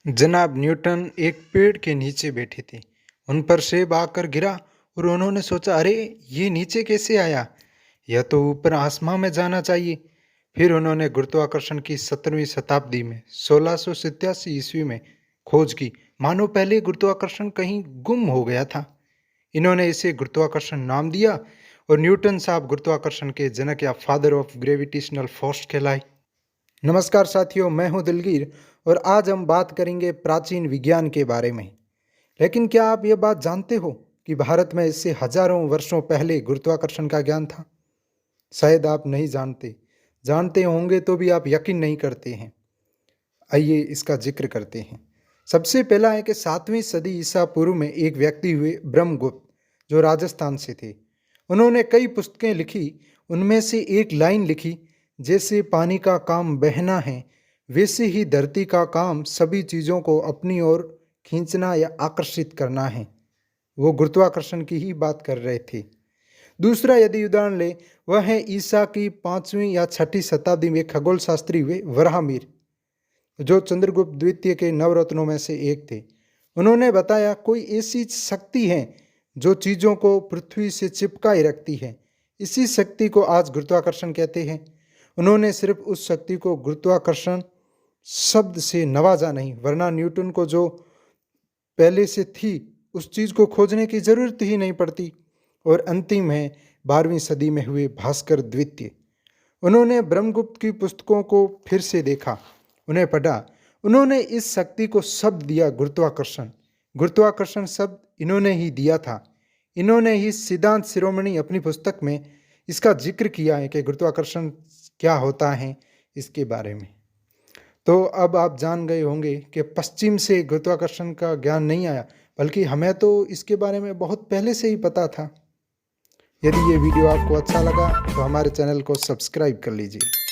जनाब न्यूटन एक पेड़ के नीचे बैठे थे। उन पर सेब आकर गिरा और उन्होंने सोचा, अरे ये नीचे कैसे आया? यह तो ऊपर आसमां में जाना चाहिए। फिर उन्होंने गुरुत्वाकर्षण की 17वीं शताब्दी में 1687 ईस्वी में खोज की, मानो पहले गुरुत्वाकर्षण कहीं गुम हो गया था। इन्होंने इसे गुरुत्वाकर्षण नाम दिया और न्यूटन साहब गुरुत्वाकर्षण के जनक या फादर ऑफ ग्रेविटेशनल फोर्स कहलाए। नमस्कार साथियों, मैं हूं दिलगीर और आज हम बात करेंगे प्राचीन विज्ञान के बारे में। लेकिन क्या आप ये बात जानते हो कि भारत में इससे हजारों वर्षों पहले गुरुत्वाकर्षण का ज्ञान था? शायद आप नहीं जानते, जानते होंगे तो भी आप यकीन नहीं करते हैं। आइए इसका जिक्र करते हैं। सबसे पहला है कि 7वीं सदी ईसा पूर्व में एक व्यक्ति हुए ब्रह्मगुप्त, जो राजस्थान से थे। उन्होंने कई पुस्तकें लिखी। उनमें से एक लाइन लिखी, जैसे पानी का काम बहना है, वैसे ही धरती का काम सभी चीज़ों को अपनी ओर खींचना या आकर्षित करना है। वो गुरुत्वाकर्षण की ही बात कर रहे थे। दूसरा यदि उदाहरण ले, वह है ईसा की 5वीं या 6ठी शताब्दी में खगोल शास्त्री हुए वराहमिहिर, जो चंद्रगुप्त द्वितीय के नवरत्नों में से एक थे। उन्होंने बताया, कोई ऐसी शक्ति है जो चीज़ों को पृथ्वी से चिपकाए रखती है। इसी शक्ति को आज गुरुत्वाकर्षण कहते हैं। उन्होंने सिर्फ उस शक्ति को गुरुत्वाकर्षण शब्द से नवाजा नहीं, वरना न्यूटन को जो पहले से थी उस चीज़ को खोजने की जरूरत ही नहीं पड़ती। और अंतिम है 12वीं सदी में हुए भास्कर द्वितीय। उन्होंने ब्रह्मगुप्त की पुस्तकों को फिर से देखा, उन्हें पढ़ा। उन्होंने इस शक्ति को शब्द दिया गुरुत्वाकर्षण। गुरुत्वाकर्षण शब्द इन्होंने ही दिया था। इन्होंने ही सिद्धांत शिरोमणि अपनी पुस्तक में इसका जिक्र किया है कि गुरुत्वाकर्षण क्या होता है इसके बारे में। तो अब आप जान गए होंगे कि पश्चिम से गुरुत्वाकर्षण का ज्ञान नहीं आया, बल्कि हमें तो इसके बारे में बहुत पहले से ही पता था। यदि ये वीडियो आपको अच्छा लगा तो हमारे चैनल को सब्सक्राइब कर लीजिए।